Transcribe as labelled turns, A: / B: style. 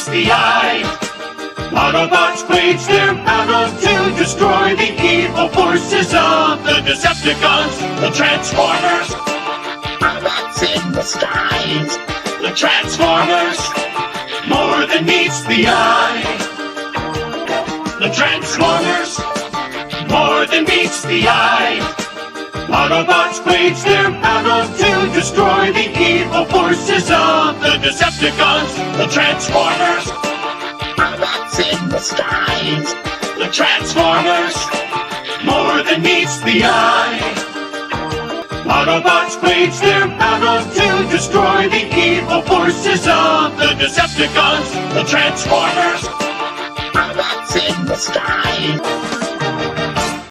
A: meets the eye. Autobots wage their battle to destroy the evil forces of the Decepticons, the Transformers.
B: Robots in the skies.
A: The Transformers, more than meets the eye. The Transformers, more than meets the eye. Autobots wage their battle to destroy the evil forces of the Decepticons, the Transformers.
B: Robots in the skies.
A: The Transformers, more than meets the eye. Autobots wage their battle to destroy the evil forces of the Decepticons, the Transformers.
B: Robots in the skies.